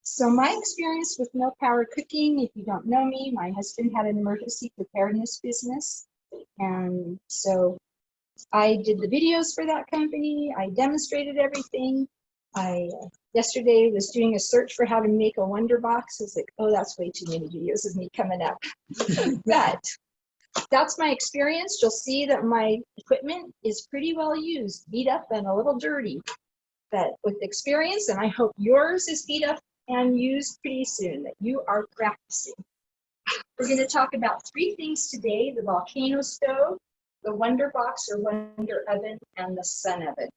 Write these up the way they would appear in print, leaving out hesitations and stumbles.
So my experience with no power cooking, if you don't know me, my husband had an emergency preparedness business. And so I did the videos for that company. I demonstrated everything. I yesterday was doing a search for how to make a Wonder Box. I was like, oh, that's way too many videos of me coming up. But that's my experience. You'll see that my equipment is pretty well used, beat up and a little dirty. But with experience, and I hope yours is beat up and used pretty soon, that you are practicing. We're going to talk about 3 things today: the Volcano Stove, the Wonder Box or Wonder Oven, and the Sun Oven.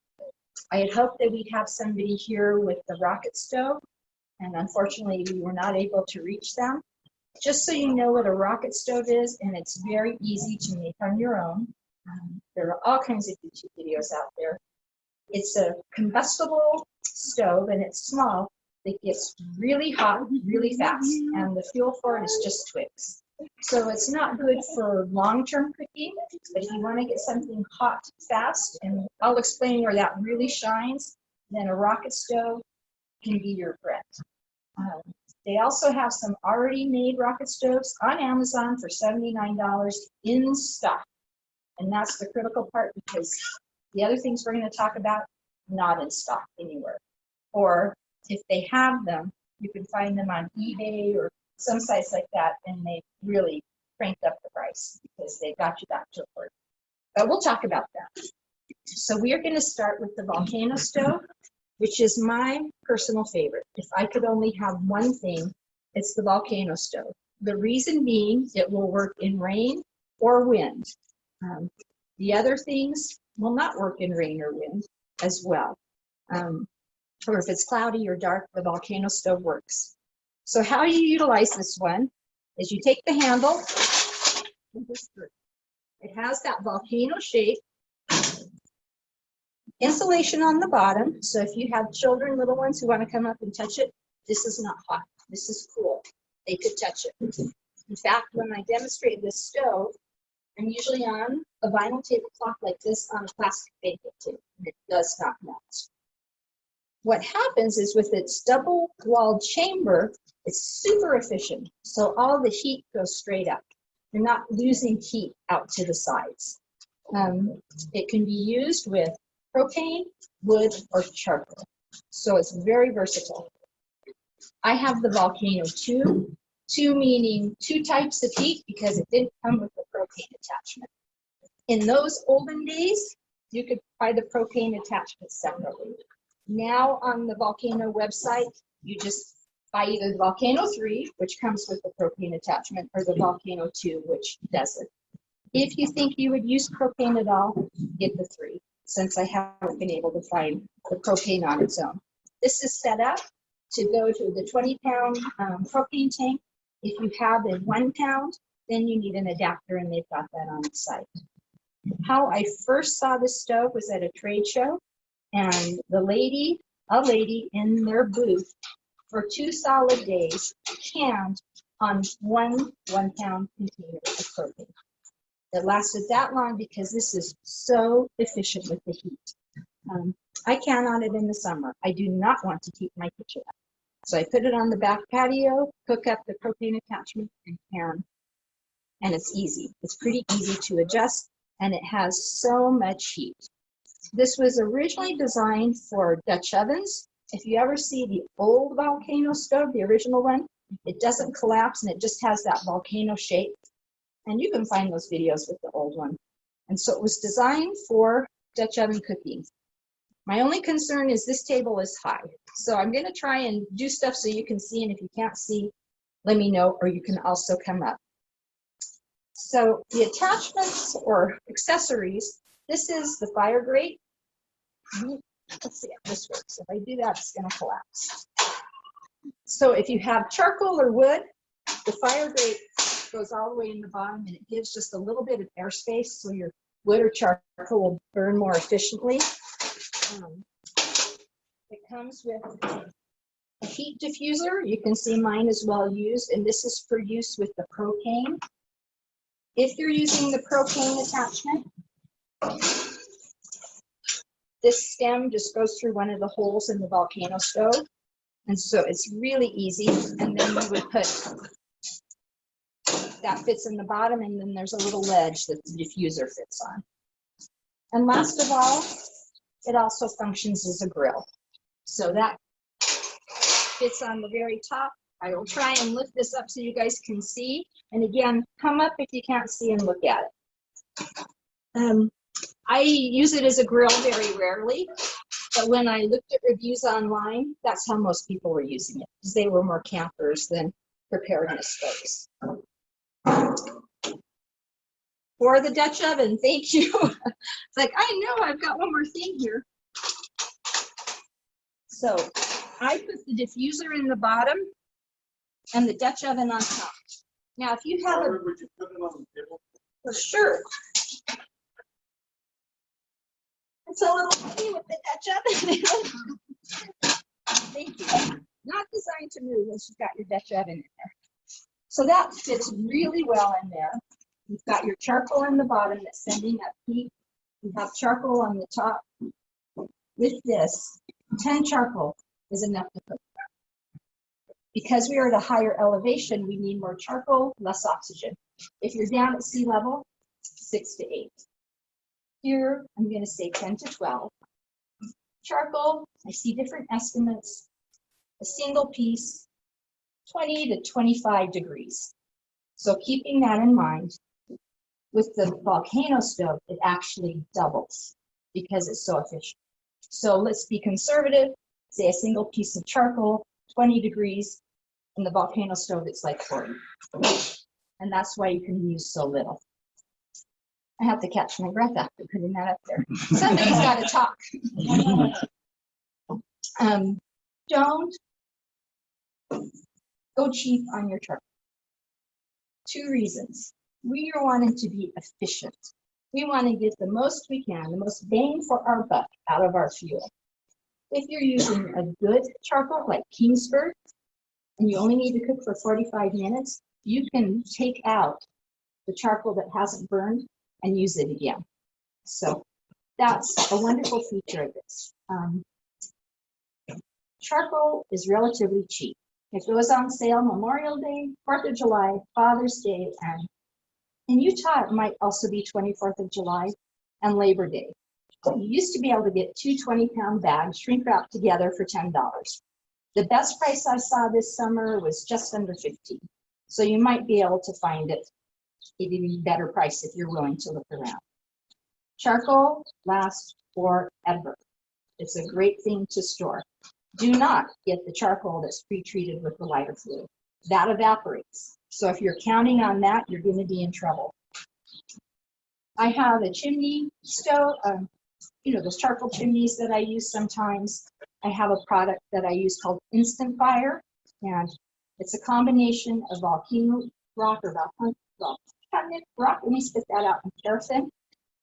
I had hoped that we'd have somebody here with the rocket stove, and unfortunately we were not able to reach them. Just so you know what a rocket stove is, and it's very easy to make on your own. There are all kinds of YouTube videos out there. It's a combustible stove, and it's small. It gets really hot really fast, and the fuel for it is just twigs. So it's not good for long-term cooking, but if you want to get something hot fast, and I'll explain where that really shines, then a rocket stove can be your friend. They also have some already made rocket stoves on Amazon for $79 in stock. And that's the critical part, because the other things we're going to talk about, not in stock anywhere. Or if they have them, you can find them on eBay or some sites like that, and they really cranked up the price because they got you back to work. But we'll talk about that. So we are going to start with the Volcano Stove, which is my personal favorite. If I could only have one thing, it's the Volcano Stove. The reason being, it will work in rain or wind. The other things will not work in rain or wind as well. Or if it's cloudy or dark, the Volcano Stove works. So how you utilize this one is you take the handle, it has that volcano shape, insulation on the bottom. So if you have children, little ones who want to come up and touch it, this is not hot, this is cool. They could touch it. In fact, when I demonstrate this stove, I'm usually on a vinyl tablecloth like this on a plastic baking table, and it does not melt. What happens is with its double-walled chamber, it's super efficient. So all the heat goes straight up. You're not losing heat out to the sides. It can be used with propane, wood, or charcoal. So it's very versatile. I have the Volcano 2. 2 meaning 2 types of heat, because it didn't come with the propane attachment. In those olden days, you could buy the propane attachment separately. Now on the Volcano website, you just buy either the Volcano 3, which comes with the propane attachment, or the Volcano 2, which doesn't. If you think you would use propane at all, get the 3, since I haven't been able to find the propane on its own. This is set up to go to the 20-pound propane tank. If you have a 1 pound, then you need an adapter, and they've got that on the site. How I first saw this stove was at a trade show, and a lady in their booth for 2 solid days canned on 1 1-pound container of propane. It lasted that long because this is so efficient with the heat. I can on it in the summer. I do not want to keep my kitchen up. So I put it on the back patio, hook up the propane attachment, and can. And it's easy. It's pretty easy to adjust, and it has so much heat. This was originally designed for Dutch ovens. If you ever see the old Volcano stove, the original one, it doesn't collapse, and it just has that volcano shape. And you can find those videos with the old one. And so it was designed for Dutch oven cooking. My only concern is this table is high. So I'm going to try and do stuff so you can see, and if you can't see, let me know, or you can also come up. So the attachments or accessories, this is the fire grate. Let's see if this works. If I do that, it's going to collapse. So if you have charcoal or wood, the fire grate goes all the way in the bottom, and it gives just a little bit of airspace so your wood or charcoal will burn more efficiently. It comes with a heat diffuser. You can see mine is well used, and this is for use with the propane. If you're using the propane attachment, this stem just goes through one of the holes in the Volcano stove, And so it's really easy. And then you would put, that fits in the bottom, and then there's a little ledge that the diffuser fits on. And last of all, it also functions as a grill. So that fits on the very top. I will try and lift this up so you guys can see. And again, come up if you can't see and look at it. I use it as a grill very rarely, but when I looked at reviews online, that's how most people were using it, because they were more campers than preparedness stoves. For the Dutch oven, thank you. It's like, I know, I've got one more thing here. So I put the diffuser in the bottom and the Dutch oven on top. Now, if you have a, would you put it on the table? for sure. It's a little funny with the Dutch oven. Thank you. Not designed to move once you've got your Dutch oven in there. So that fits really well in there. You've got your charcoal in the bottom that's sending up heat. You have charcoal on the top. With this, 10 charcoal is enough to cook. Because we are at a higher elevation, we need more charcoal, less oxygen. If you're down at sea level, 6 to 8. Here, I'm going to say 10 to 12. Charcoal, I see different estimates. A single piece, 20 to 25 degrees. So keeping that in mind, with the Volcano stove, it actually doubles because it's so efficient. So let's be conservative, say a single piece of charcoal, 20 degrees, and the Volcano stove, it's like 40. And that's why you can use so little. I have to catch my breath after putting that up there. Somebody's got to talk. Don't go cheap on your charcoal. 2 reasons. We are wanting to be efficient. We want to get the most we can, the most bang for our buck out of our fuel. If you're using a good charcoal like Kingsford, and you only need to cook for 45 minutes, you can take out the charcoal that hasn't burned and use it again. So that's a wonderful feature of this. Charcoal is relatively cheap. It goes on sale Memorial Day, 4th of July, Father's Day, and in Utah, it might also be 24th of July and Labor Day. You used to be able to get 2 20-pound bags shrink wrapped together for $10. The best price I saw this summer was just under $15. So you might be able to find it at an even better price if you're willing to look around. Charcoal lasts forever. It's a great thing to store. Do not get the charcoal that's pre-treated with the lighter fluid. That evaporates. So if you're counting on that, you're going to be in trouble. I have a chimney stove, you know, those charcoal chimneys that I use sometimes. I have a product that I use called Instant Fire, and it's a combination of volcanic rock or volcanic rock. Let me spit that out in paraffin.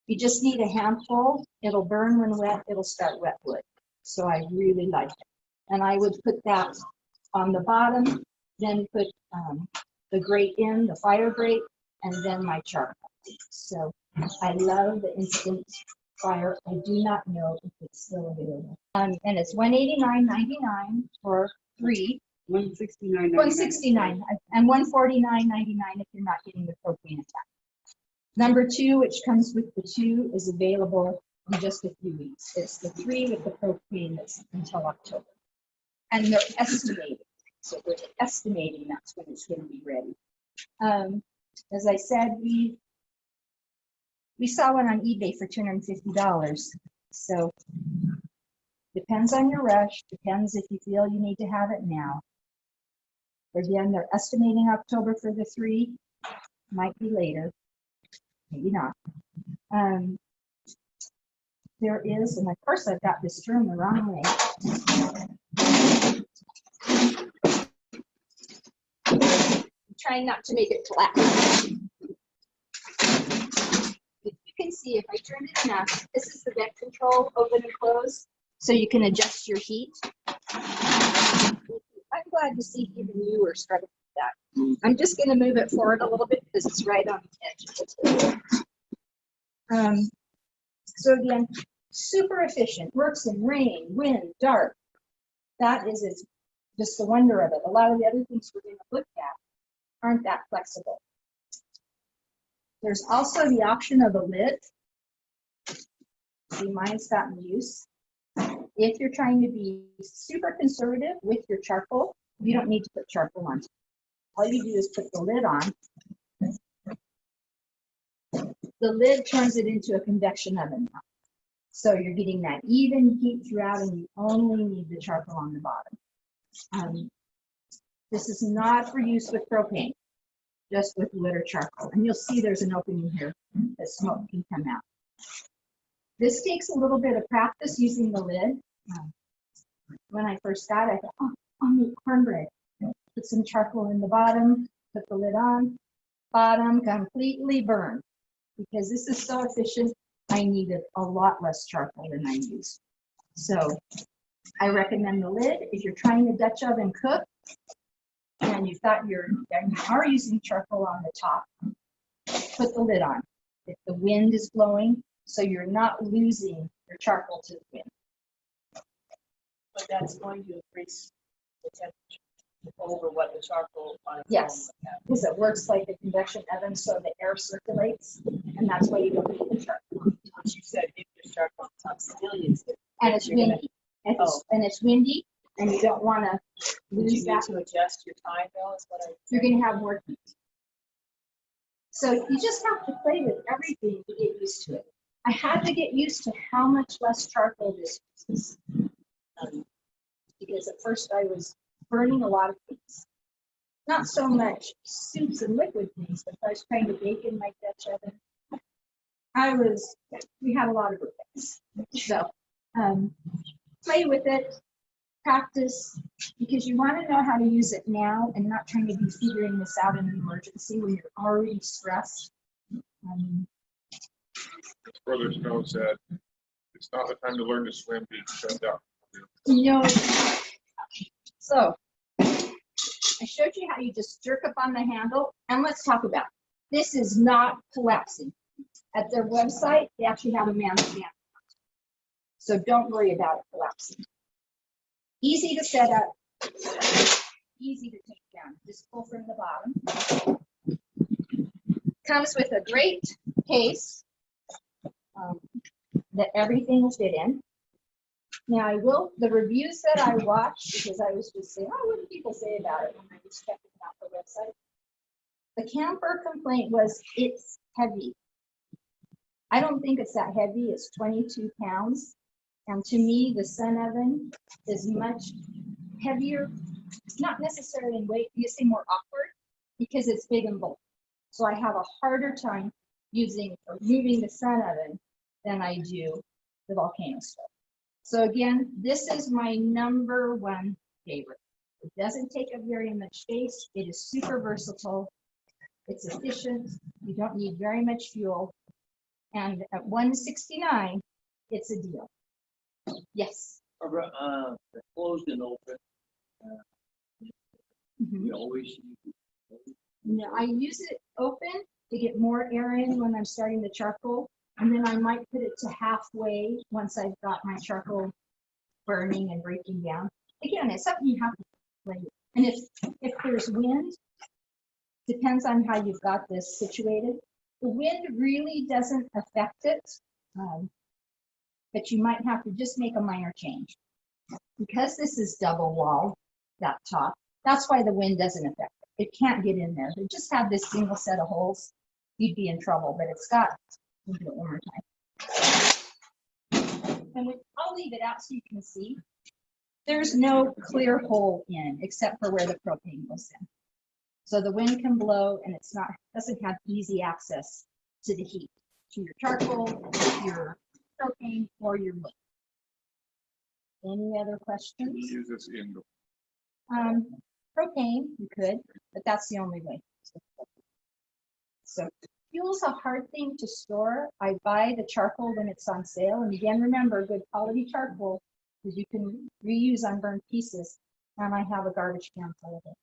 You just need a handful. It'll burn when wet. It'll start wet wood. So I really like it. And I would put that on the bottom, then put the grate in, the fire grate, and then my charcoal. So I love the Instant Fire. I do not know if it's still available. And it's $189.99 for 3. $169.99. $169 and $149.99 if you're not getting the propane attack. Number 2, which comes with the 2, is available in just a few weeks. It's the 3 with the propane that's until October. And they're estimating. So we're estimating that's when it's going to be ready. As I said, we saw one on eBay for $250. So depends on your rush, depends if you feel you need to have it now. Again, they're estimating October for the 3, might be later, maybe not. There is, and of course I've got this turned the wrong way. I'm trying not to make it flat. You can see if I turn it enough, this is the vent control, open and close, so you can adjust your heat. I'm glad to see even you are struggling with that. I'm just going to move it forward a little bit because it's right on the edge. So again, super efficient, works in rain, wind, dark. That is its just the wonder of it. A lot of the other things we're going to look at aren't that flexible. There's also the option of a lid. See, mine's gotten use. If you're trying to be super conservative with your charcoal, you don't need to put charcoal on. All you do is put the lid on. The lid turns it into a convection oven now. So you're getting that even heat throughout, and you only need the charcoal on the bottom. This is not for use with propane, just with wood or charcoal. And you'll see there's an opening here that smoke can come out. This takes a little bit of practice using the lid. When I first got it, I thought, oh, I'll make cornbread. Put some charcoal in the bottom, put the lid on, bottom completely burned. Because this is so efficient, I needed a lot less charcoal than I used. So I recommend the lid. If you're trying to Dutch oven cook, and you are using charcoal on the top, put the lid on. If the wind is blowing, so you're not losing your charcoal to the wind. But that's going to increase the temperature over what the charcoal on its Yes, own would have. because it works like a convection oven, so the air circulates, and that's why you don't need the charcoal. But you said if your charcoal on top still is, And it's you're gonna- windy. And it's windy, and you don't want to would lose you need that. to adjust your time though? Is what You're going to have more heat. So you just have to play with everything to get used to it. I had to get used to how much less charcoal this uses. Because at first I was burning a lot of things. Not so much soups and liquid things, but I was trying to bake in my Dutch oven. We had a lot of things. So play with it, practice, because you want to know how to use it now and not trying to be figuring this out in an emergency when you're already stressed. Brother Snow said, it's not the time to learn to swim, be shut down. So I showed you how you just jerk up on the handle, and let's talk about it. This is not collapsing. At their website, they actually have a man stand. So don't worry about it collapsing. Easy to set up, easy to take down. Just pull from the bottom. Comes with a great case that everything will fit in. Now the reviews that I watched, because I was just saying, oh, what do people say about it when I was checking out the website? The camper complaint was it's heavy. I don't think it's that heavy. It's 22 pounds. And to me, the sun oven is much heavier. It's not necessarily in weight, you say more awkward because it's big and bulky. So I have a harder time moving the sun oven than I do the Volcano Stove. So again, this is my #1 favorite. It doesn't take up very much space. It is super versatile. It's efficient. You don't need very much fuel. And at $169, it's a deal. Yes. The closed and open. Mhm. You always use it. No, I use it open to get more air in when I'm starting the charcoal. And then I might put it to halfway once I've got my charcoal burning and breaking down. Again, it's something you have to play with. And if there's wind, depends on how you've got this situated. The wind really doesn't affect it, but you might have to just make a minor change. Because this is double walled, that top, that's why the wind doesn't affect it. It can't get in there. If it just had this single set of holes, you'd be in trouble, but it's got, we'll do it one more time. And I'll leave it out so you can see. There's no clear hole in except for where the propane goes in. So the wind can blow and doesn't have easy access to the heat, to your charcoal, your propane, or your wood. Any other questions? Can you use this indoor? Propane, you could, but that's the only way. So fuel's a hard thing to store. I buy the charcoal when it's on sale. And again, remember, good quality charcoal, because you can reuse unburned pieces. And I have a garbage can full of it.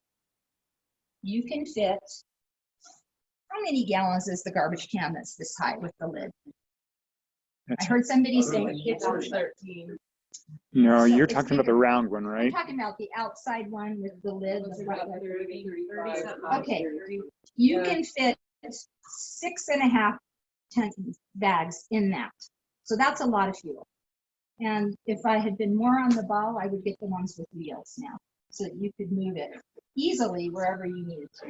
You can fit, how many gallons is the garbage can that's this high with the lid? I heard somebody say it's 13. No, So you're it's talking about the bigger. round one, I'm right? talking about the outside one with the lid. It's the about right- 30, 35. Okay. You can fit 6.5 ton bags in that. So that's a lot of fuel. And if I had been more on the ball, I would get the ones with wheels now, so that you could move it easily wherever you needed to.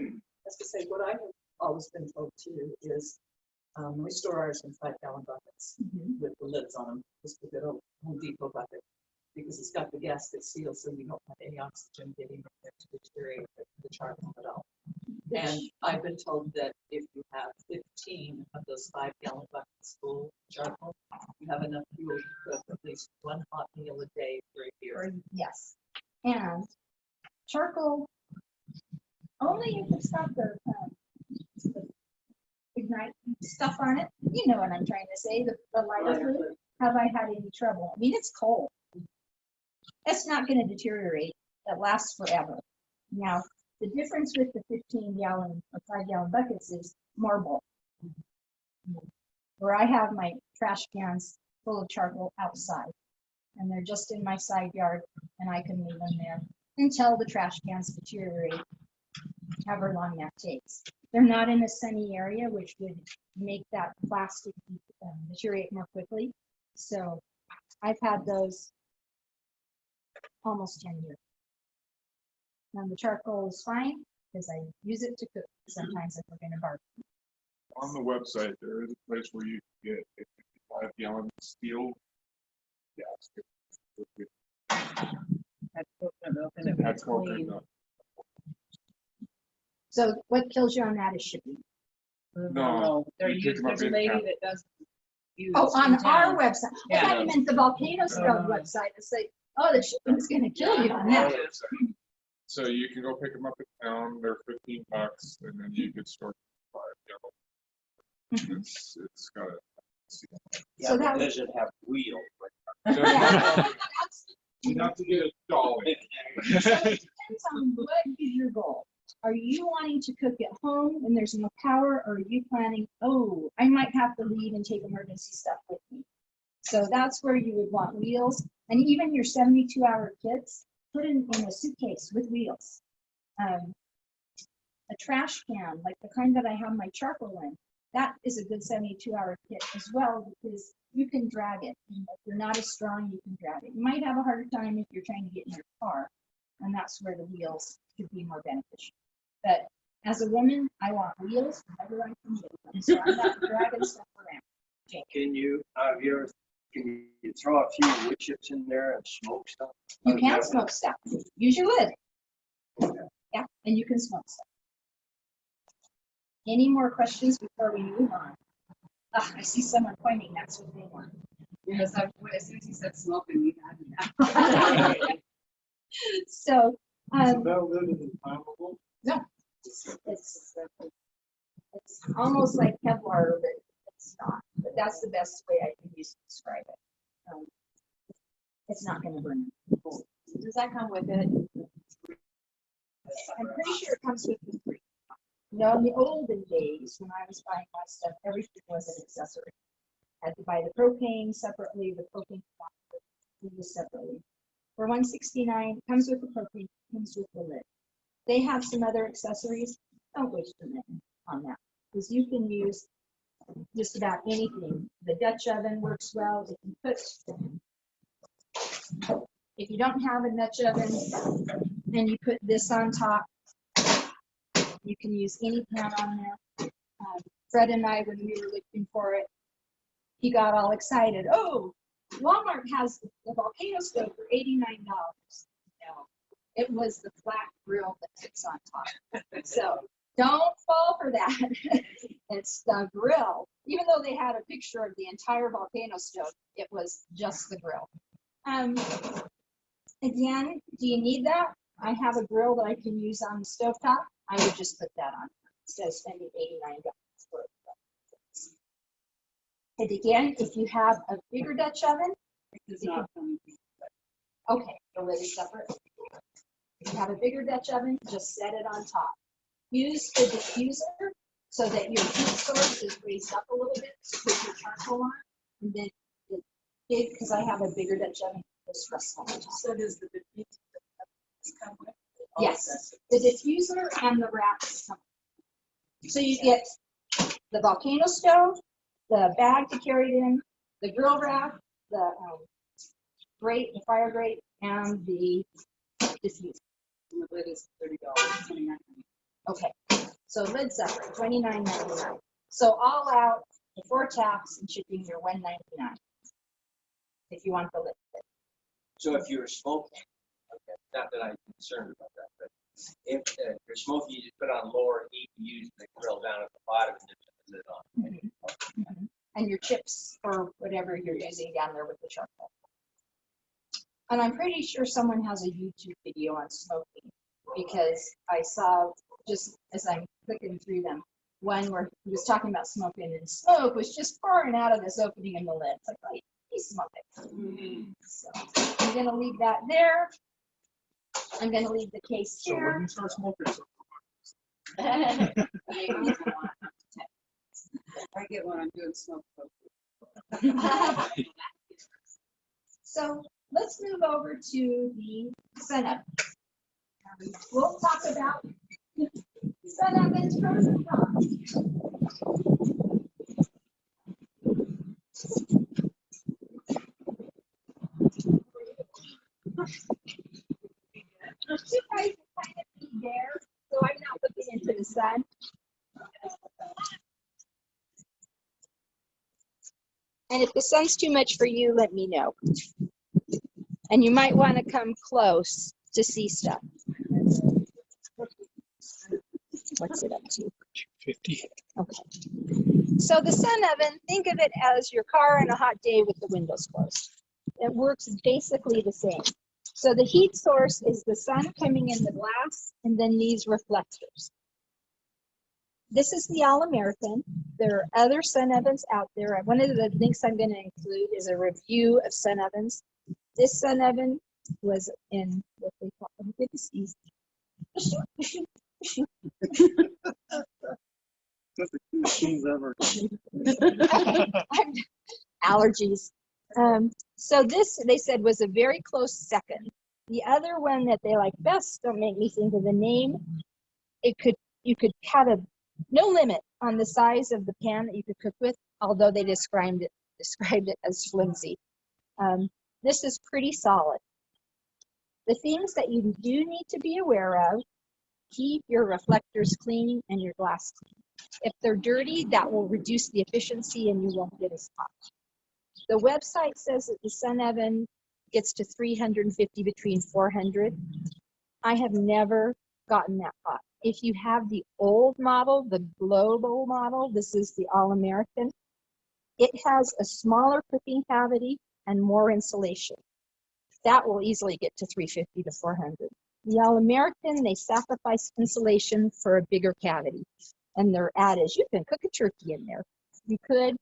As I say, what I have always been told too is, we store ours in 5-gallon buckets with the lids on them, just a good old Home Depot bucket, because it's got the gasket seal, so you don't have any oxygen getting in there to deteriorate the charcoal at all. And I've been told that if you have 15 of those 5-gallon buckets full of charcoal, you have enough fuel to cook at least one hot meal a day for a year. Yes. And charcoal, only if it's got the ignite stuff on it. You know what I'm trying to say, the lighter fluid. Have I had any trouble? I mean, it's cold. It's not going to deteriorate. That lasts forever. Now, the difference with the 15-gallon or 5-gallon buckets is marble. Where I have my trash cans full of charcoal outside, and they're just in my side yard, and I can leave them there until the trash cans deteriorate, however long that takes. They're not in a sunny area, which would make that plastic deteriorate more quickly. So I've had those almost 10 years. And the charcoal is fine because I use it to cook sometimes if we're going to barbecue. On the website, there is a place where you can get a 55-gallon steel gas. Had coconut milk in it, but That's it's more clean. good. So what kills you on that is shipping. No, you pick them up There's a in lady town. that does. use Oh, on in our town. website. I Yeah. thought you meant the Volcano Stove website. It's like, oh, the shipping's going to kill you on Our that. website. So you can go pick them up in town. They're $15, and then you can store 5 gallons. It's got a. So that Does it have wheels? yeah, that's- You have to get a dolly. So it depends on what is your goal. Are you wanting to cook at home when there's no power, or are you planning, oh, I might have to leave and take emergency stuff with me? So that's where you would want wheels, and even your 72-hour kits, put in a suitcase with wheels. A trash can, like the kind that I have my charcoal in, that is a good 72-hour kit as well, because you can drag it. And if you're not as strong, you can drag it. You might have a harder time if you're trying to get in your car, and that's where the wheels could be more beneficial. But as a woman, I want wheels whenever I can get them, so I'm not dragging stuff around. Can you throw a few wood chips in there and smoke stuff? You can smoke stuff. Use your lid. Yeah, and you can smoke stuff. Any more questions before we move on? I see someone pointing. That's what they want. Yes, as soon as you said smoking, we had it. So, flammable? no, it's almost like Kevlar, but it's not. But that's the best way I can use to describe it. It's not going to burn. Does that come with it? I'm pretty sure it comes with the free. No, in the olden days, when I was buying my stuff, everything was an accessory. I had to buy the propane separately, the propane used separately. For $169, comes with the propane, comes with the lid. They have some other accessories. Don't waste your money on that, because you can use just about anything. The Dutch oven works well. If you don't have a Dutch oven, then you put this on top. You can use any pan on there. Fred and I, when we were looking for it, he got all excited. Oh, Walmart has the Volcano Stove for $89. No, it was the flat grill that sits on top. So don't fall for that. It's the grill. Even though they had a picture of the entire Volcano Stove, it was just the grill. Again, do you need that? I have a grill that I can use on the stovetop. I would just put that on instead of spending $89 for it. And again, if you have a bigger Dutch oven, It's not coming. okay, the lid is separate. If you have a bigger Dutch oven, just set it on top. Use the diffuser so that your heat source is raised up a little bit to put your charcoal on. And then, because I have a bigger Dutch oven, stressful. So does the diffuser come with? Yes, the diffuser and the wraps. So you get the volcano stove, the bag to carry it in, the grill rack, the grate, the fire grate, and the diffuser. The lid is $30, Okay, so lid separate, $29.99. So all out, before tax and shipping, you're $199 if you want the lid. So if you're smoking, okay, not that I'm concerned about that, but if you're smoking, you just put on lower heat, you use the grill down at the bottom and then put the lid on. And your chips or whatever you're using down there with the charcoal. And I'm pretty sure someone has a YouTube video on smoking because I saw, just as I'm clicking through them, one where he was talking about smoking and smoke was just pouring out of this opening in the lid. It's like, oh, he's smoking. So I'm gonna leave that there. I'm gonna leave the case So when here. you start smoking, I get when I'm doing smoke. So let's move over to the sun oven. We'll talk about sun ovens pros and cons. You guys are kind of be there, so I'm not looking into the sun. And if the sun's too much for you, let me know. And you might want to come close to see stuff. What's it up to? 50. Okay. So the sun oven, think of it as your car on a hot day with the windows closed. It works basically the same. So the heat source is the sun coming in the glass and then these reflectors. This is the All-American. There are other sun ovens out there. One of the links I'm going to include is a review of sun ovens. This sun oven was in what they call, let me get this easy. That's the cutest things ever. Allergies. So this, they said, was a very close second. The other one that they like best, don't make me think of the name, you could have no limit on the size of the pan that you could cook with, although they described it as flimsy. This is pretty solid. The things that you do need to be aware of, keep your reflectors clean and your glass clean. If they're dirty, that will reduce the efficiency and you won't get as hot. The website says that the sun oven gets to 350 between 400. I have never gotten that hot. If you have the old model, the global model, this is the All-American, it has a smaller cooking cavity and more insulation. That will easily get to 350 to 400. The All-American, they sacrifice insulation for a bigger cavity. And their ad is, you can cook a turkey in there. You could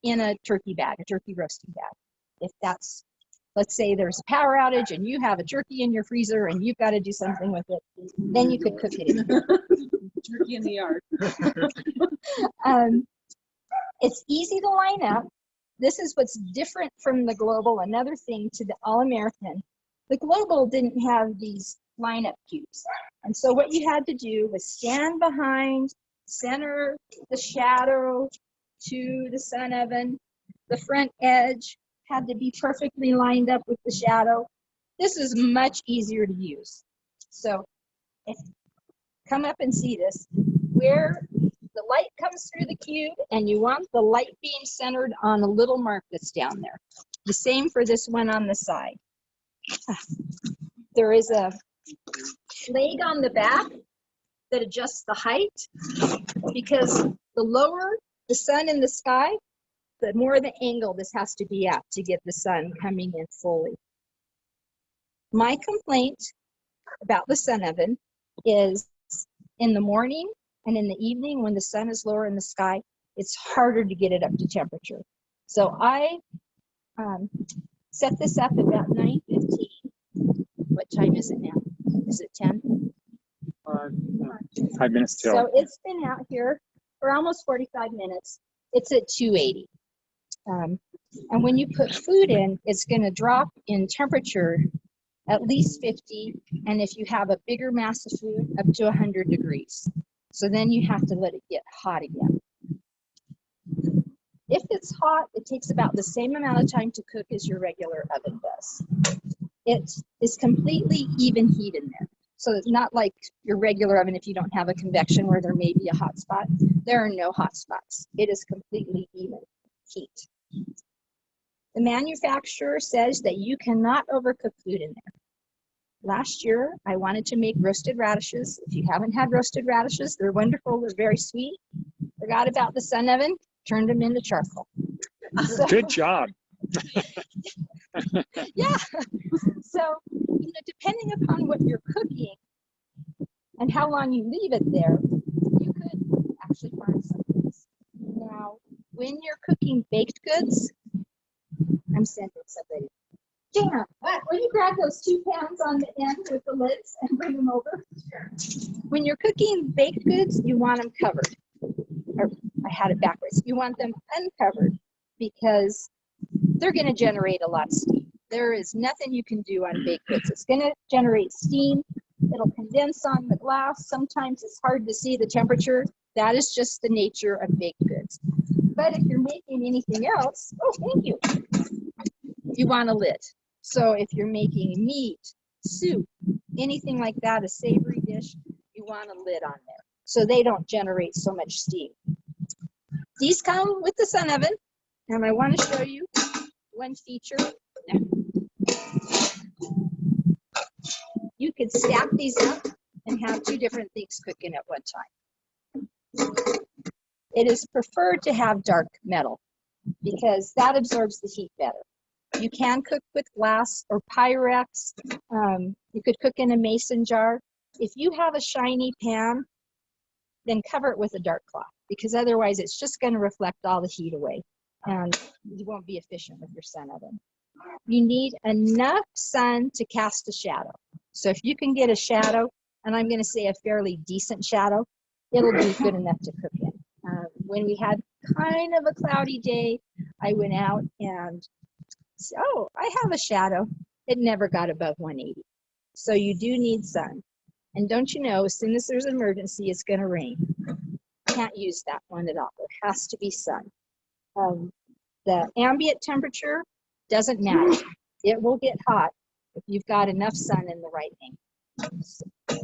in a turkey bag, a turkey roasting bag. If that's, let's say there's a power outage and you have a turkey in your freezer and you've got to do something with it, then you could cook it in there. Turkey in the yard. It's easy to line up. This is what's different from the global. Another thing to the All-American, the global didn't have these lineup cubes. And so what you had to do was stand behind, center the shadow to the sun oven. The front edge had to be perfectly lined up with the shadow. This is much easier to use. So come up and see this. Where the light comes through the cube and you want the light beam centered on a little mark that's down there. The same for this one on the side. There is a leg on the back that adjusts the height, because the lower the sun in the sky, the more the angle this has to be at to get the sun coming in fully. My complaint about the sun oven is in the morning and in the evening when the sun is lower in the sky, it's harder to get it up to temperature. So I set this up about 9:15. What time is it now? Is it 10? 5 minutes till. So it's been out here for almost 45 minutes. It's at 280. And when you put food in, it's going to drop in temperature at least 50. And if you have a bigger mass of food, up to 100 degrees. So then you have to let it get hot again. If it's hot, it takes about the same amount of time to cook as your regular oven does. It is completely even heat in there. So it's not like your regular oven if you don't have a convection where there may be a hot spot. There are no hot spots. It is completely even heat. The manufacturer says that you cannot overcook food in there. Last year, I wanted to make roasted radishes. If you haven't had roasted radishes, they're wonderful. They're very sweet. Forgot about the sun oven, turned them into charcoal. So, Good job. yeah. So, depending upon what you're cooking and how long you leave it there, you could actually find some things. Now, when you're cooking baked goods, I'm sending somebody. Jana, will you grab those 2 pans on the end with the lids and bring them over? When you're cooking baked goods, you want them covered. Or, I had it backwards. You want them uncovered because they're going to generate a lot of steam. There is nothing you can do on baked goods. It's going to generate steam. It'll condense on the glass. Sometimes it's hard to see the temperature. That is just the nature of baked goods. But if you're making anything else, oh, thank you. You want a lid. So if you're making meat, soup, anything like that, a savory dish, you want a lid on there so they don't generate so much steam. These come with the sun oven, and I want to show you one feature. You could stack these up and have 2 different things cooking at one time. It is preferred to have dark metal because that absorbs the heat better. You can cook with glass or Pyrex. You could cook in a mason jar. If you have a shiny pan, then cover it with a dark cloth because otherwise it's just going to reflect all the heat away and you won't be efficient with your sun oven. You need enough sun to cast a shadow. So if you can get a shadow, and I'm going to say a fairly decent shadow, it'll be good enough to cook in. When we had kind of a cloudy day, I went out and said, oh, I have a shadow. It never got above 180. So you do need sun. And don't you know, as soon as there's an emergency, it's going to rain. Can't use that one at all. It has to be sun. The ambient temperature doesn't matter. It will get hot if you've got enough sun in the right angle.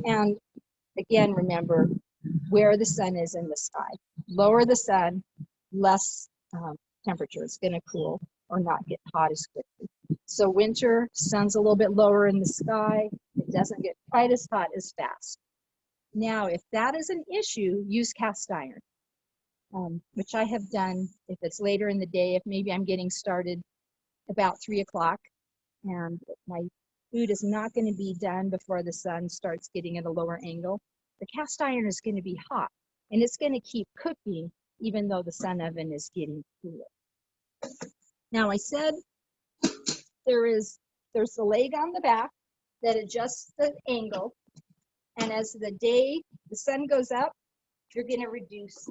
And again, remember where the sun is in the sky. Lower the sun, less temperature. It's going to cool or not get hot as quickly. So winter, sun's a little bit lower in the sky. It doesn't get quite as hot as fast. Now, if that is an issue, use cast iron, which I have done if it's later in the day, if maybe I'm getting started about 3 o'clock and my food is not going to be done before the sun starts getting at a lower angle. The cast iron is going to be hot and it's going to keep cooking even though the sun oven is getting cooler. Now I said there's the leg on the back that adjusts the angle, and as the sun goes up, you're going to reduce.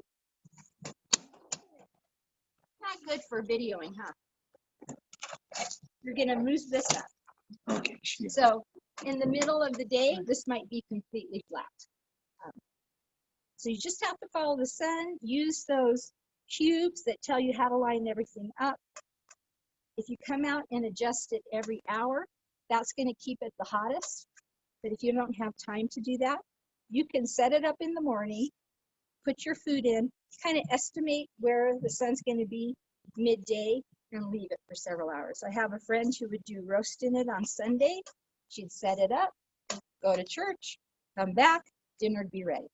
Not good for videoing, huh? You're going to move this up. Okay. Yeah. So in the middle of the day, this might be completely flat. So you just have to follow the sun, use those cubes that tell you how to line everything up. If you come out and adjust it every hour, that's going to keep it the hottest. But if you don't have time to do that, you can set it up in the morning, put your food in, kind of estimate where the sun's going to be midday, and leave it for several hours. I have a friend who would do roast in it on Sunday. She'd set it up, go to church, come back, dinner would be ready.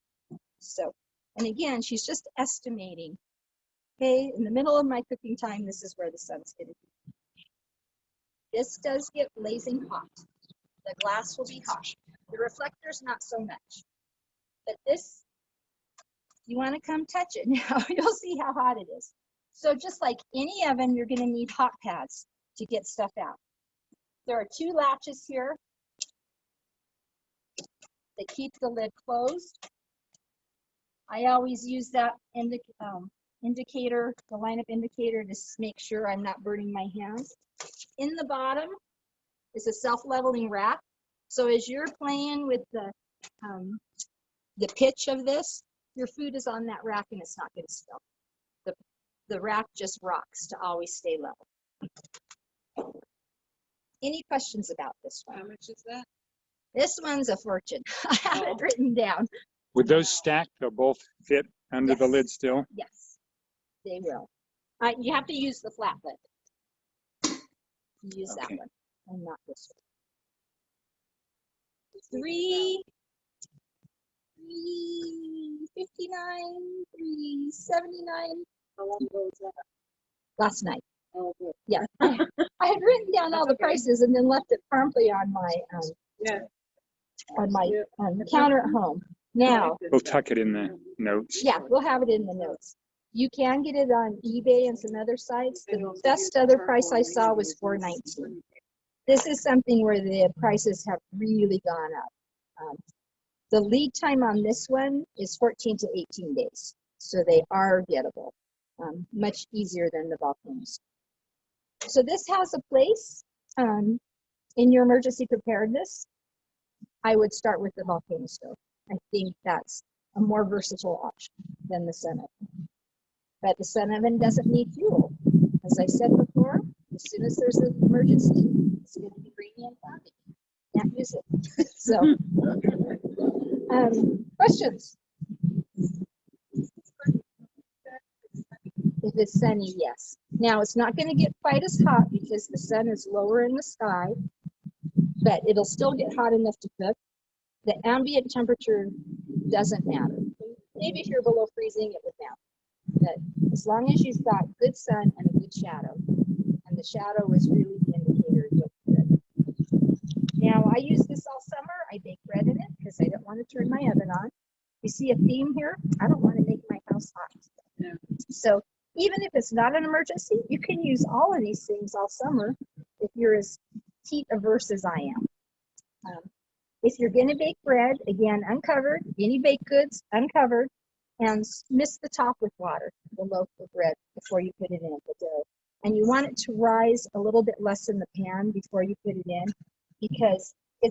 So, and again, she's just estimating, hey, in the middle of my cooking time, this is where the sun's going to be. This does get blazing hot. The glass will be hot. The reflector's not so much. But this, you want to come touch it now. You'll see how hot it is. So just like any oven, you're going to need hot pads to get stuff out. There are 2 latches here that keep the lid closed. I always use that indicator, the lineup indicator, to make sure I'm not burning my hands. In the bottom is a self-leveling rack. So as you're playing with the pitch of this, your food is on that rack and it's not going to spill. The rack just rocks to always stay level. Any questions about this one? How much is that? This one's a fortune. I have it written down. Would those stack? They'll both fit under the Yes. lid still? Yes, they will. You have to use the flat lid. Use that Okay. one and not this one. 359, 379. How long ago was that? Last night. Oh, good. Yeah. I had written down all the prices and then left it promptly on my Yeah. counter at home. Now, We'll tuck it in the notes. yeah, we'll have it in the notes. You can get it on eBay and some other sites. The best other price I saw was $4.19. This is something where the prices have really gone up. The lead time on this one is 14 to 18 days. So they are gettable, much easier than the volcanoes. So this has a place in your emergency preparedness. I would start with the volcano stove. I think that's a more versatile option than the sun oven. But the sun oven doesn't need fuel. As I said before, as soon as there's an emergency, it's going to be rainy and cloudy. Can't use it. So, questions? If it's sunny, yes. Now, it's not going to get quite as hot because the sun is lower in the sky, but it'll still get hot enough to cook. The ambient temperature doesn't matter. Maybe if you're below freezing, it would matter. But as long as you've got good sun and a good shadow, and the shadow is really the indicator, you'll be good. Now, I use this all summer. I bake bread in it because I don't want to turn my oven on. You see a theme here? I don't want to make my house hot. Yeah. So even if it's not an emergency, you can use all of these things all summer if you're as heat averse as I am. If you're going to bake bread, again, uncovered, any baked goods, uncovered, and mist the top with water, the loaf of bread, before you put it in the dough. And you want it to rise a little bit less in the pan before you put it in, because the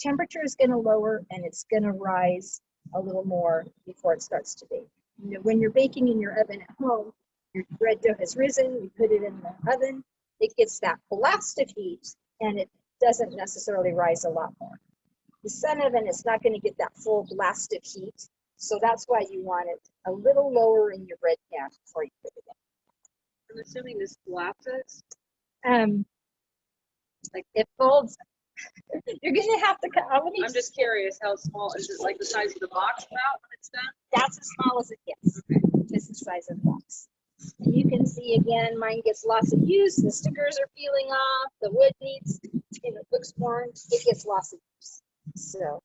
temperature is going to lower and it's going to rise a little more before it starts to bake. You know, when you're baking in your oven at home, your bread dough has risen, you put it in the oven, it gets that blast of heat, and it doesn't necessarily rise a lot more. The sun oven is not going to get that full blast of heat, so that's why you want it a little lower in your bread pan before you put it in. I'm assuming this collapses. Like it folds. You're going to have to cut. I'm just curious, how small is it? Like the size of the box about when it's done? That's as small as it gets. This is the size of the box. And you can see again, mine gets lots of use. The stickers are peeling off. The wood needs, it looks worn. It gets lots of use. So,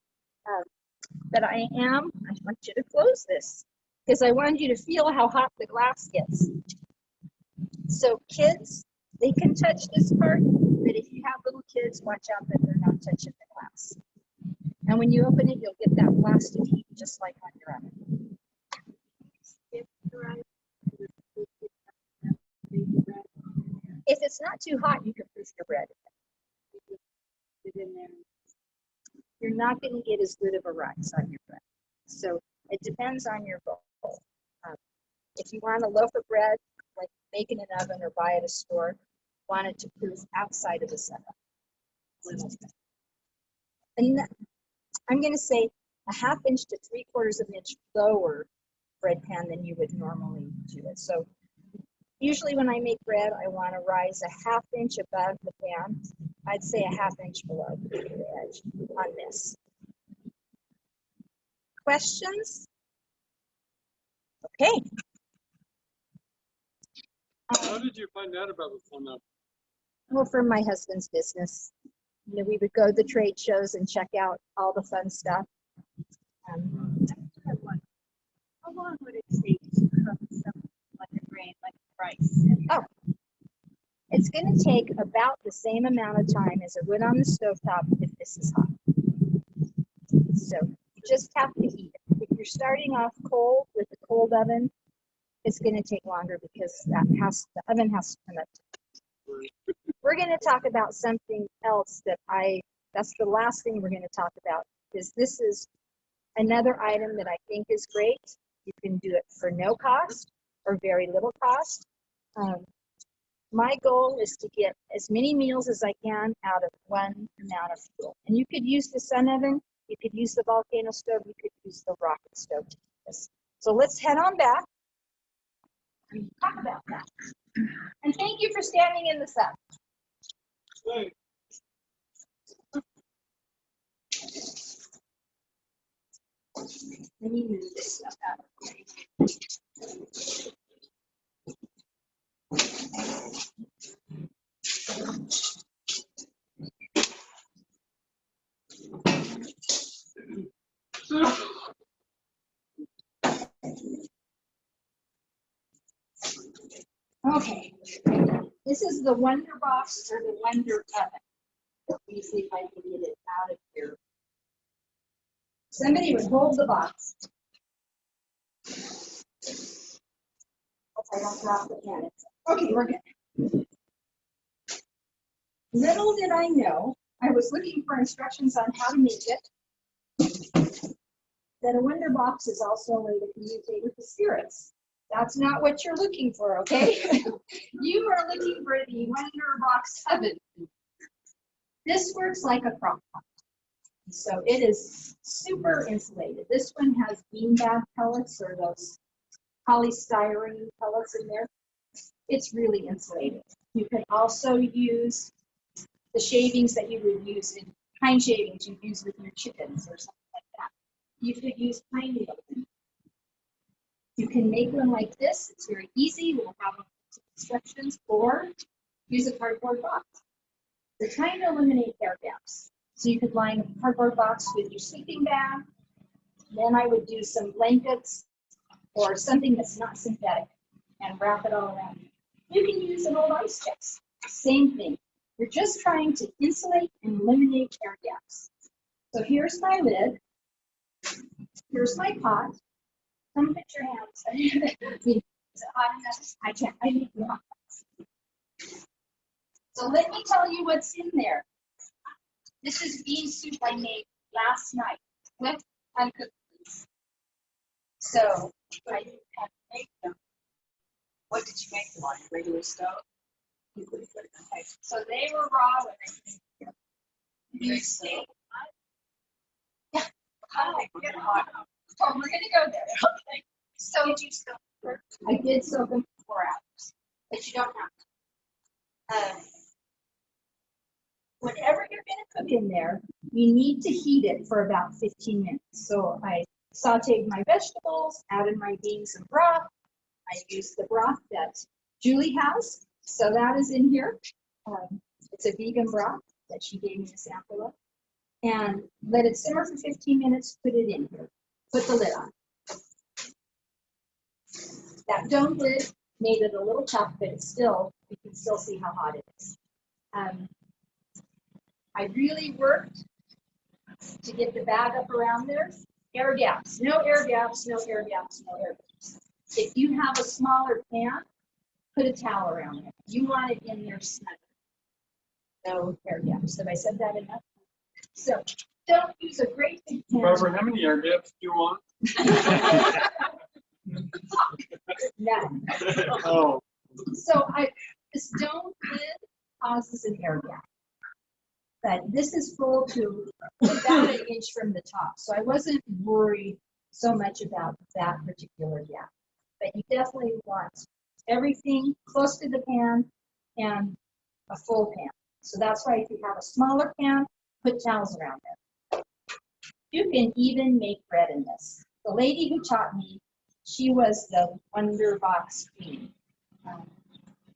but I want you to close this because I want you to feel how hot the glass gets. So kids, they can touch this part, but if you have little kids, watch out that they're not touching the glass. And when you open it, you'll get that blast of heat just like on your oven. If it's not too hot, you can proof your bread. You're not going to get as good of a rise on your bread. So it depends on your goal. If you want a loaf of bread, like make in an oven or buy at a store, want it to proof outside of the setup. And I'm going to say a 1/2 inch to 3/4 of an inch lower bread pan than you would normally do it. So usually when I make bread, I want to rise a 1/2 inch above the pan. I'd say a 1/2 inch below the edge on this. Questions? Okay. How did you find out about the phone up? Well, from my husband's business. You know, we would go to the trade shows and check out all the fun stuff. How long would it take to cook something like a grain, like rice? Oh, it's going to take about the same amount of time as it would on the stovetop if this is hot. So you just have to heat it. If you're starting off cold with a cold oven, it's going to take longer because the oven has to come up. We're going to talk about something else that's the last thing we're going to talk about, is this is another item that I think is great. You can do it for no cost or very little cost. My goal is to get as many meals as I can out of one amount of fuel. And you could use the sun oven, you could use the volcano stove, you could use the rocket stove to do this. So let's head on back and talk about that. And thank you for standing in the sun. Let me move this stuff out of the way. Okay, this is the Wonder Box or the Wonder Oven. Let me see if I can get it out of here. Somebody would hold the box. Hope I don't drop the pan. Okay, we're good. Little did I know, I was looking for instructions on how to make it, that a Wonder Box is also a way to communicate with the spirits. That's not what you're looking for, okay? You are looking for the Wonder Box oven. This works like a crock pot. So it is super insulated. This one has beanbag pellets or those polystyrene pellets in there. It's really insulated. You can also use the shavings that you would use in pine shavings you use with your chickens or something like that. You could use pine needle. You can make one like this. It's very easy. We'll have instructions, or use a cardboard box. We're trying to eliminate air gaps. So you could line a cardboard box with your sleeping bag. Then I would do some blankets or something that's not synthetic and wrap it all around. You can use an old ice chest. Same thing. We're just trying to insulate and eliminate air gaps. So here's my lid. Here's my pot. Come put your hands. I mean, is it hot enough? I can't. I need the hot box. So let me tell you what's in there. This is bean soup I made last night with uncooked beans. So I didn't have to make them. What did you make them on? Regular stove? Okay. So they were raw when I came here. These stayed hot. Yeah. Hot. Get hot. Oh, we're gonna go there. Okay. So did you soak them? I did soak them for 4 hours, but you don't have to. Whatever you're going to cook in there, you need to heat it for about 15 minutes. So I sauteed my vegetables, added my beans and broth. I used the broth that Julie has, so that is in here. It's a vegan broth that she gave me a sample of. And let it simmer for 15 minutes, put it in here. Put the lid on. That dome lid made it a little tough, but it's still, you can still see how hot it is. I really worked to get the bag up around there. Air gaps, no air gaps, no air gaps, no air gaps. If you have a smaller pan, put a towel around it. You want it in there snug. No air gaps. Have I said that enough? So don't use a great big pan. Barbara, how many air gaps do you want? None. Oh, So this dome lid causes an air gap. But this is full to about 1 inch from the top. So I wasn't worried so much about that particular gap. But you definitely want everything close to the pan and a full pan. So that's why if you have a smaller pan, put towels around it. You can even make bread in this. The lady who taught me, she was the Wonder Box queen.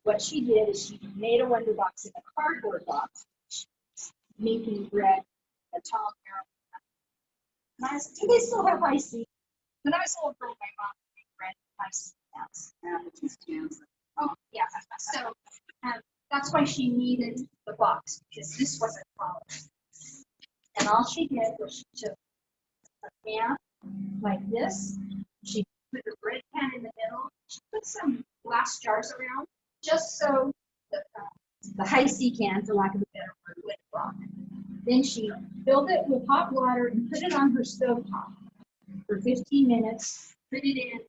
What she did is she made a Wonder Box in a cardboard box, making bread, a tall barrel. And I said, do they still have ice? When I was a little girl, my mom made bread with ice cans. Oh, yeah. So that's why she needed the box, because this wasn't polished. And all she did was she took a pan like this. She put the bread pan in the middle, put some glass jars around, just so the high C can, for lack of a better word, would rock. Then she filled it with hot water and put it on her stove top for 15 minutes, put it in,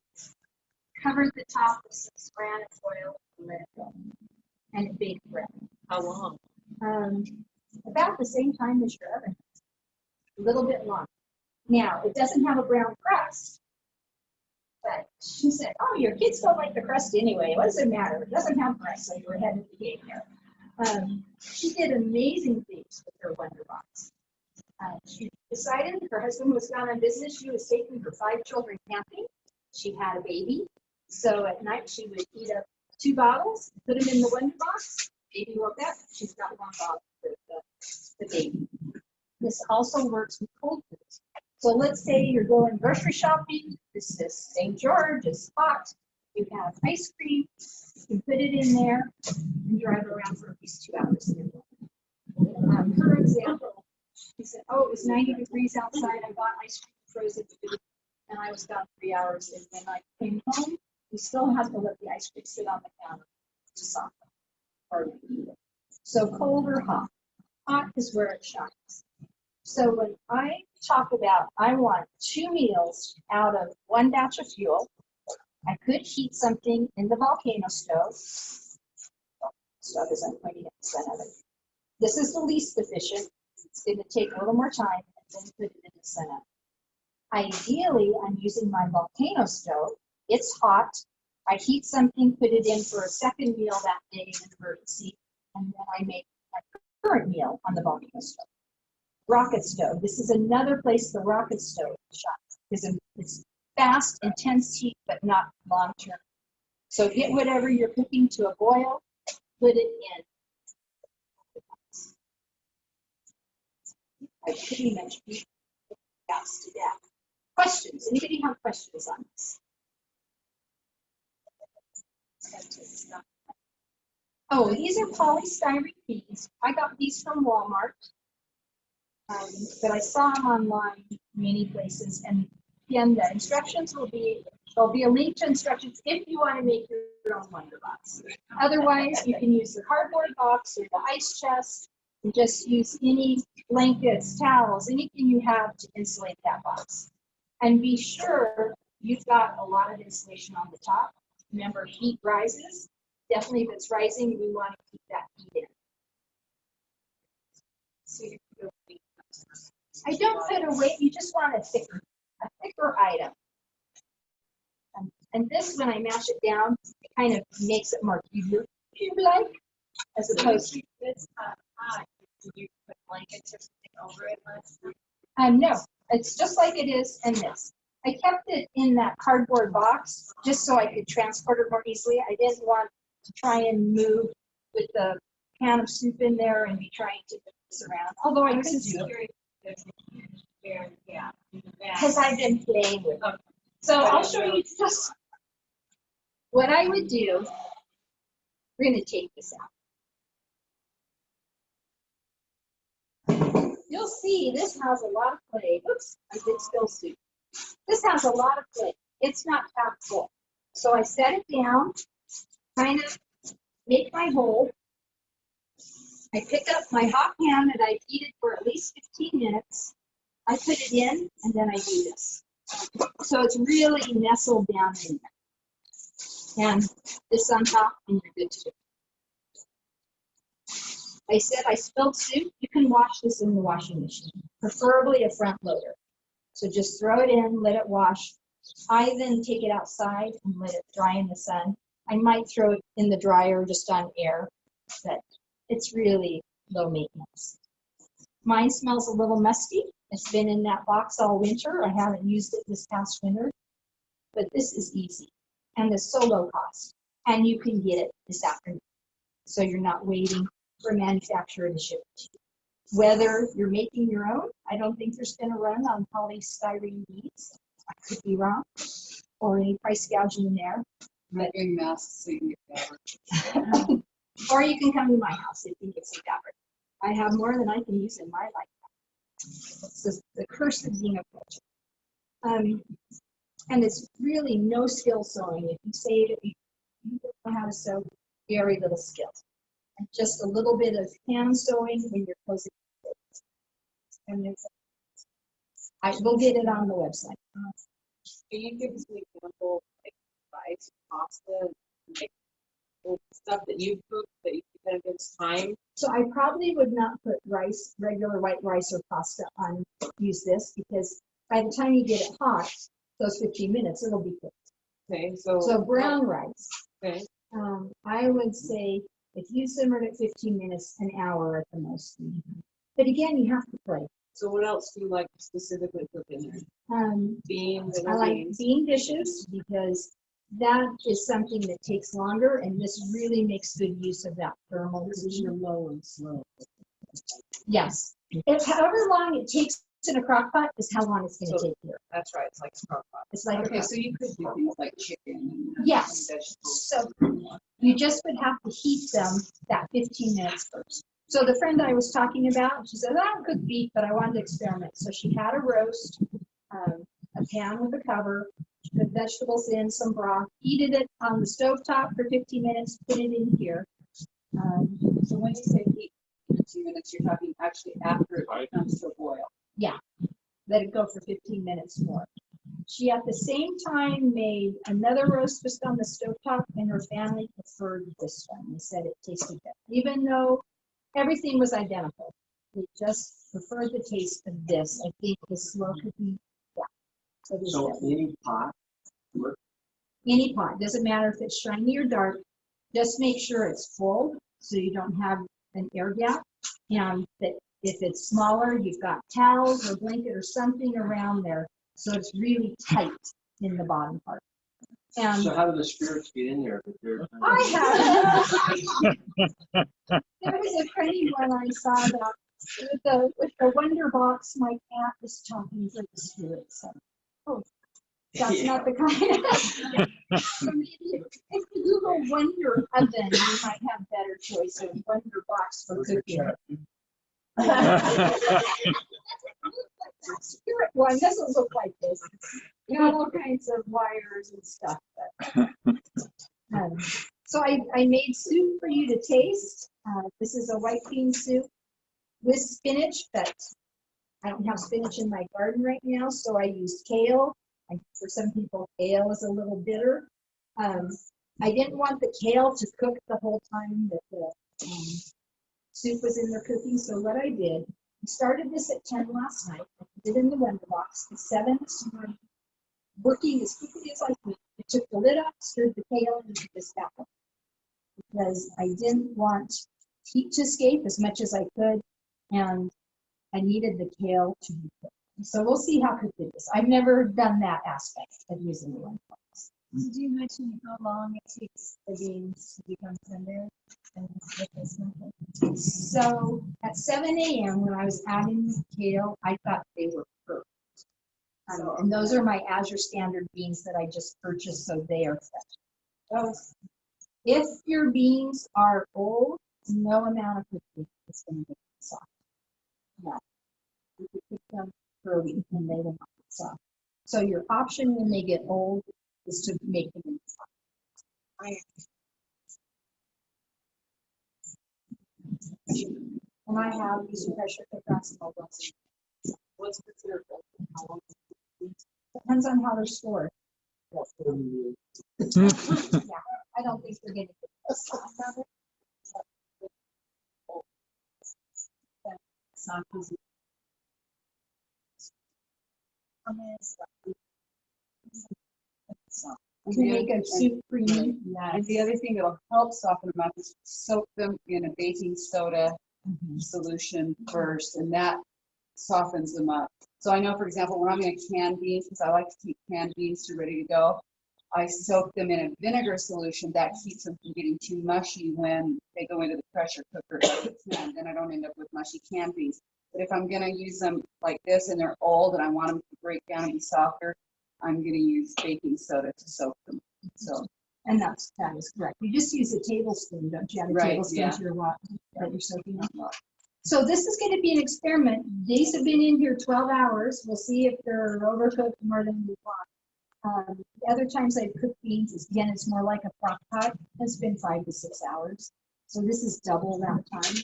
covered the top with some ceramic foil, and let it go. And it baked bread. How long? About the same time as your oven, a little bit longer. Now, it doesn't have a brown crust, but she said, oh, your kids don't like the crust anyway. What does it matter? It doesn't have crust, so you're ahead of the game here. She did amazing things with her Wonder Box. She decided her husband was gone on business. She was taking her 5 children camping. She had a baby. So at night, she would heat up 2 bottles, put them in the Wonder Box. Baby woke up. She's got 1 bottle for the baby. This also works with cold foods. So let's say you're going grocery shopping. This is St. George. It's hot. You have ice cream. You can put it in there and drive around for at least 2 hours. For example, she said, oh, it was 90 degrees outside. I bought ice cream frozen food, and I was gone 3 hours. And when I came home, we still have to let the ice cream sit on the counter to soften. So cold or hot. Hot is where it shines. So when I talk about I want 2 meals out of 1 batch of fuel, I could heat something in the volcano stove. Stove isn't pointing at the center of it. This is the least efficient. It's going to take a little more time and then put it in the center. Ideally, I'm using my volcano stove. It's hot. I heat something, put it in for a second meal that day in an emergency, and then I make my current meal on the volcano stove. Rocket stove. This is another place the rocket stove shines because it's fast, intense heat, but not long term. So get whatever you're cooking to a boil, put it in. I pretty much beat gas to death. Questions? Anybody have questions on this? Oh, these are polystyrene beads. I got these from Walmart, but I saw them online many places. And again, the instructions there'll be a link to instructions if you want to make your own Wonder Box. Otherwise, you can use the cardboard box or the ice chest and just use any blankets, towels, anything you have to insulate that box. And be sure you've got a lot of insulation on the top. Remember, heat rises. Definitely, if it's rising, we want to keep that heat in. I don't put a weight. You just want a thicker item. And this, when I mash it down, it kind of makes it more cube-like, as opposed to It's hot. Did you put blankets or something over it last time? no, it's just like it is in this. I kept it in that cardboard box just so I could transport it more easily. I didn't want to try and move with the can of soup in there and be trying to move this around. Although I could do it Yeah. because I've been playing with it. So I'll show you just what I would do. We're going to take this out. You'll see this has a lot of clay. Oops, I did spill soup. This has a lot of clay. It's not packed full. So I set it down, kind of make my hole. I pick up my hot pan that I've heated for at least 15 minutes. I put it in, and then I do this. So it's really nestled down in there. And this on top, and you're good to go. I said I spilled soup. You can wash this in the washing machine, preferably a front loader. So just throw it in, let it wash. I then take it outside and let it dry in the sun. I might throw it in the dryer just on air, but it's really low maintenance. Mine smells a little musty. It's been in that box all winter. I haven't used it this past winter, but this is easy and it's so low cost. And you can get it this afternoon, so you're not waiting for a manufacturer to ship it to you. Whether you're making your own, I don't think there's been a run on polystyrene beads. I could be wrong, or any price gouging there. Making masks so you can get fabric. Or you can come to my house if you get some fabric. I have more than I can use in my lifetime. It's the curse of being a coach. And it's really no skill sewing. If you say that you don't know how to sew, very little skill. And just a little bit of hand sewing when you're closing. And I will get it on the website. Can you give us an example, like rice, pasta, like stuff that you cook that you kind of gives time? So I probably would not put rice, regular white rice or pasta on, use this, because by the time you get it hot, those 15 minutes, it'll be cooked. Okay, so. So brown rice, Okay, I would say if you simmered it 15 minutes, an hour at the most. But again, you have to play. so what else do you like to specifically cook in there? Beans, I and like beans. bean dishes because that is something that takes longer, and this really makes good use of that thermal. You're low and slow. Yes. If however long it takes in a crock pot is how long it's going to So- take here. That's right, it's like crock pot. It's like a Okay, crock. so you could do things like chicken. and Yes. vegetables. So you just would have to heat them that 15 minutes first. So the friend I was talking about, she said, I don't cook beef, but I wanted to experiment. So she had a roast, a pan with a cover, put vegetables in, some broth, heated it on the stovetop for 15 minutes, put it in here. So when you say heat 15 minutes, you're talking actually after it comes to a boil. Let it go for 15 minutes more. She at the same time made another roast just on the stovetop, and her family preferred this one. They said it tasted better, even though everything was identical. They just preferred the taste of this. I think the slow cooking, yeah. So this So does. any pot, Any pot, doesn't matter if it's shiny or dark, just make sure it's full so you don't have an air gap. And that if it's smaller, you've got towels or blanket or something around there so it's really tight in the bottom part. And so how do the spirits get in there? If they're- I have, there was a funny one I saw about with the Wonder Box, my cat was talking for the spirits. So, oh, that's not the kind. So maybe if you Google Wonder Oven, you might have better choice of Wonder Box for cooking. Spirit one doesn't look like this. You got all kinds of wires and stuff. But, so I made soup for you to taste. This is a white bean soup with spinach, but I don't have spinach in my garden right now, so I used kale. For some people, kale is a little bitter. I didn't want the kale to cook the whole time that the soup was in there cooking, so what I did, I started this at 10 last night. I put it in the Wonder Box. At 7 this morning, working as quickly as I could. I took the lid off, stirred the kale into this apple because I didn't want heat to escape as much as I could, and I needed the kale to be cooked. So we'll see how cooked it is. I've never done that aspect of using the Wonder Box. Did you mention how long it takes the beans to become tender? And with this method? So at 7 a.m. when I was adding the kale, I thought they were perfect. And those are my Azure Standard beans that I just purchased, so they are fresh. If your beans are old, no amount of cooking is going to make them soft. No. You could cook them for a week and they will not get soft. So your option when they get old is to make them soft. And I have used pressure cooker on small ones. What's considered golden? How long? Depends on how they're stored. Yeah, I don't think they're getting it. Soft as To make a soup creamy. And the other thing that'll help soften them up is soak them in a baking soda solution first, and that softens them up. So I know, for example, when I'm going to can beans, because I like to keep canned beans to ready to go, I soak them in a vinegar solution that keeps them from getting too mushy when they go into the pressure cooker. Then I don't end up with mushy canned beans. But if I'm going to use them like this and they're old and I want them to break down and be softer, I'm going to use baking soda to soak them. So. And that is correct. You just use a tablespoon, don't you? Add a Right, tablespoon yeah. to your water that you're soaking up. So this is going to be an experiment. These have been in here 12 hours. We'll see if they're overcooked more than we want. The other times I've cooked beans, again, it's more like a crock pot. It's been 5 to 6 hours. So this is double that time.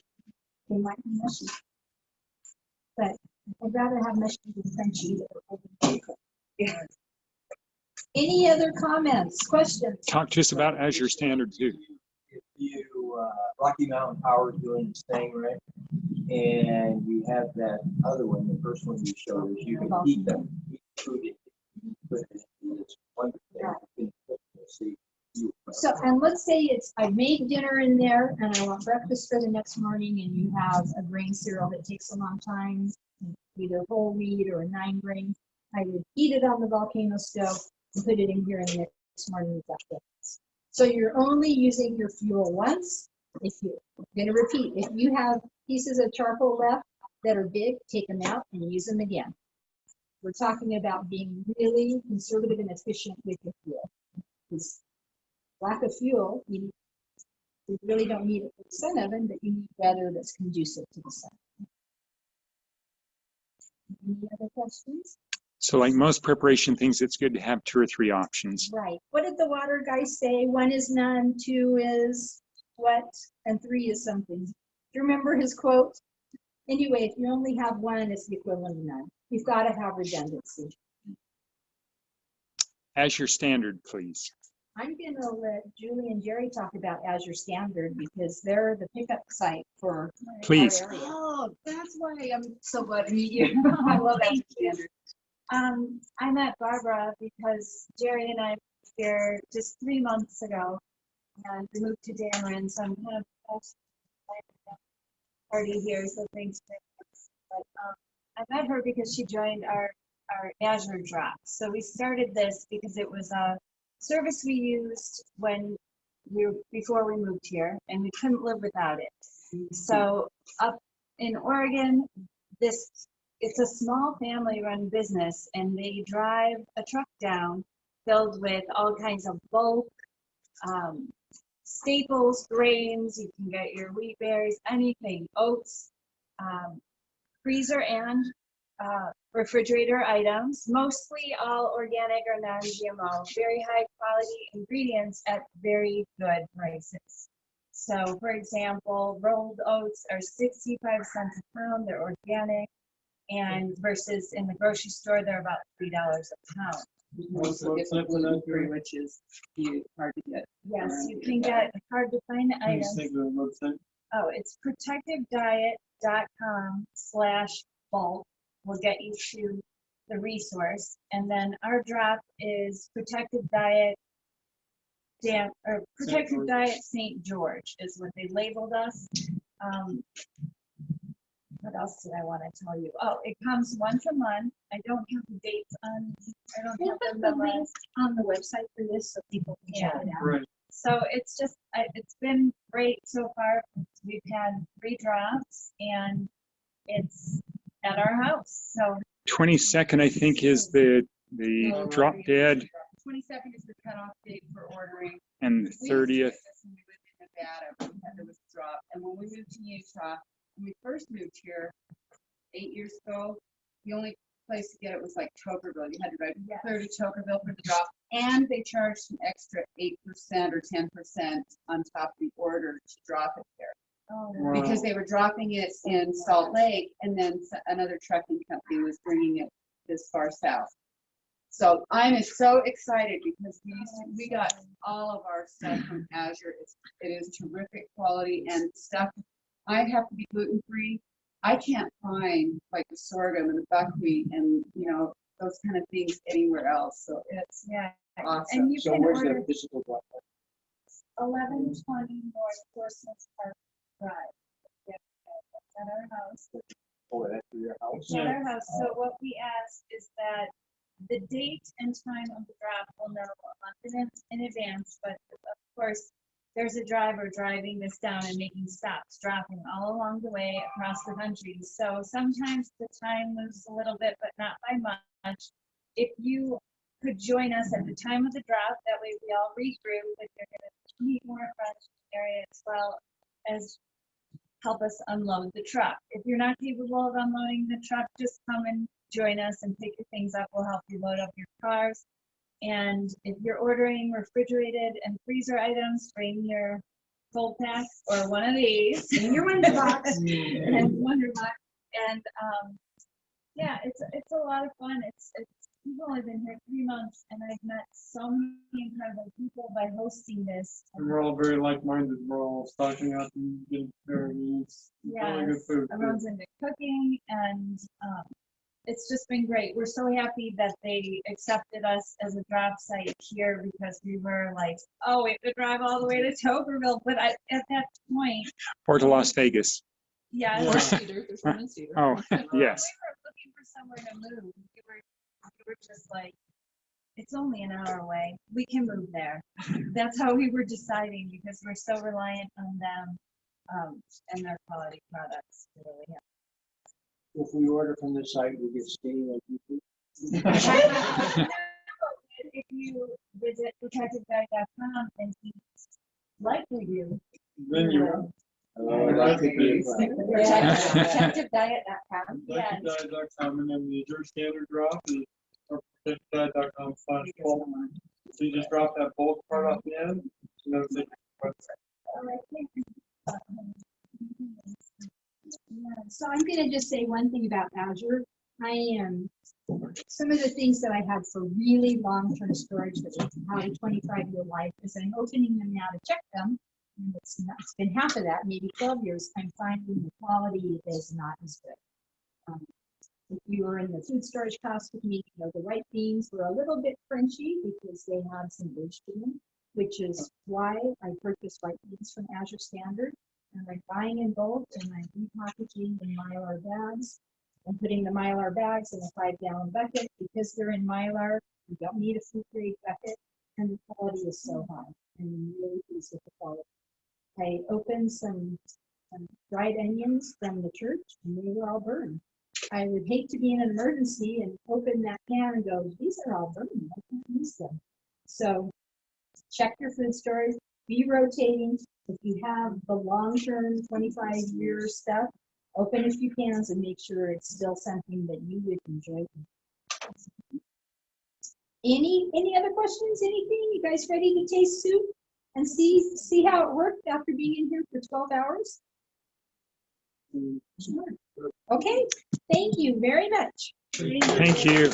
They might be mushy. But I'd rather have mushy than crunchy. Yeah. Any other comments, questions? Talk to us about Azure Standard too. If you, Rocky Mountain Power is doing its thing, right? And you have that other one, the first one you showed, is you can heat them, heat food in, you put it in this one thing, you can cook it, see. So, and let's say it's, I've made dinner in there and I want breakfast for the next morning and you have a grain cereal that takes a long time, either whole wheat or a 9 grain. I would heat it on the volcano stove and put it in here and the next morning you've got breakfast. So you're only using your fuel once. If you're going to repeat, if you have pieces of charcoal left that are big, take them out and use them again. We're talking about being really conservative and efficient with your fuel. Because lack of fuel, you really don't need it for the sun oven, but you need weather that's conducive to the sun. Any other questions? So like most preparation things, it's good to have 2 or 3 options. Right. What did the water guy say? 1 is none, 2 is what, and 3 is something. Do you remember his quote? Anyway, if you only have 1, it's the equivalent of none. You've got to have redundancy. Azure Standard, please. I'm going to let Julie and Jerry talk about Azure Standard because they're the pickup site for Please. our area. Oh, that's why I'm so glad to meet you. I love that standard. I met Barbara because Jerry and I moved here just 3 months ago, and we moved to Dameron, so I'm kind of party here, so thanks very much. But I met her because she joined our Azure Drop. So we started this because it was a service we used before we moved here, and we couldn't live without it. So up in Oregon, it's a small family-run business, and they drive a truck down filled with all kinds of bulk, staples, grains. You can get your wheat, berries, anything, oats, freezer and refrigerator items, mostly all organic or non-GMO, very high quality ingredients at very good prices. So for example, rolled oats are 65 cents a pound, they're organic, and versus in the grocery store, they're about $3 a pound. Also get the gluten-free, which is hard to get. Yes, you can get hard to find items. Oh, it's protectivediet.com/bulk will get you to the resource. And then our drop is Protective Diet St. George is what they labeled us. What else did I want to tell you? Oh, it comes once a month. I don't have the dates on. I don't We'll have put them the memorized. link on the website for this so people can check it out. Right. So it's just, it's been great so far. We've had 3 drops and it's at our house. So 22nd, I think, is the drop dead, 22nd is the cutoff date for ordering. and the We used to 30th. get this when we lived in Nevada, there was a drop. And when we moved to Utah, when we first moved here 8 years ago, the only place to get it was like Chokerville. You had to write 30 Chokerville for the drop. And they charged an extra 8% or 10% on top of the order to drop it there. Wow. Because they were dropping it in Salt Lake, and then another trucking company was bringing it this far south. So I'm so excited because we got all of our stuff from Azure. It is terrific quality and stuff. I have to be gluten-free. I can't find like the sorghum and the buckwheat and those kind of things anywhere else. So it's awesome. And you So can where's order the physical drop? 1120 North Forsyth Park Drive. Yeah, that's at our house. Oh, that's for your house? At our house. So what we ask is that the date and time of the drop we'll know a month in advance, but of course there's a driver driving this down and making stops, dropping all along the way across the country. So sometimes the time moves a little bit, but not by much. If you could join us at the time of the drop, that way we all regroup, if you're going to meet more friends in the area as well as help us unload the truck. If you're not capable of unloading the truck, just come and join us and pick your things up. We'll help you load up your cars. And if you're ordering refrigerated and freezer items, bring your cold pack or one of these. In your window box. And Wonder Box. And yeah, it's a lot of fun. We've only been here 3 months, and I've met so many incredible people by hosting this. And we're all very like-minded. We're all stocking up and getting their needs. Really good Yes, food. everyone's into cooking, and it's just been great. We're so happy that they accepted us as a drop site here, because we were like, oh, we have to drive all the way to Toberville. But at that point, Or to Las Vegas. yeah, Or we Cedar, there's one in Cedar. Oh, yes. were looking for somewhere to move. We were just like, it's only an hour away. We can move there. That's how we were deciding, because we're so reliant on them and their quality products. To really help. If we order from the site, we get staying like you. If you visit detectiveguide.com and you like review, Then you will. That could be DetectiveDiet.com. Yes. DetectiveGuide.com, and then the Azure standard drop is DetectiveGuide.com/bulk. So you just drop that bulk part off the end, and then it's So I'm gonna just say one thing about Azure. Some of the things that I had for really long-term storage that have a 25-year life, is I'm opening them now to check them. And it's been half of that, maybe 12 years. I'm finding the quality is not as good. If you were in the food storage class with me, you know, the white beans were a little bit crunchy because they had some age to them, which is why I purchased white beans from Azure Standard. And I'm buying in bulk, and I'm repackaging in Mylar bags. I'm putting the Mylar bags in a 5-gallon bucket. Because they're in Mylar, you don't need a food grade bucket, and the quality is so high. And I'm really pleased with the quality. I opened some dried onions from the church, and they were all burned. I would hate to be in an emergency and open that can and go, these are all burned, I can't use them. So check your food storage, be rotating. If you have the long-term 25-year stuff, open a few cans and make sure it's still something that you would enjoy. Any other questions, anything? You guys ready to taste soup and see how it worked after being in here for 12 hours? Sure. Okay, thank you very much. Thank you.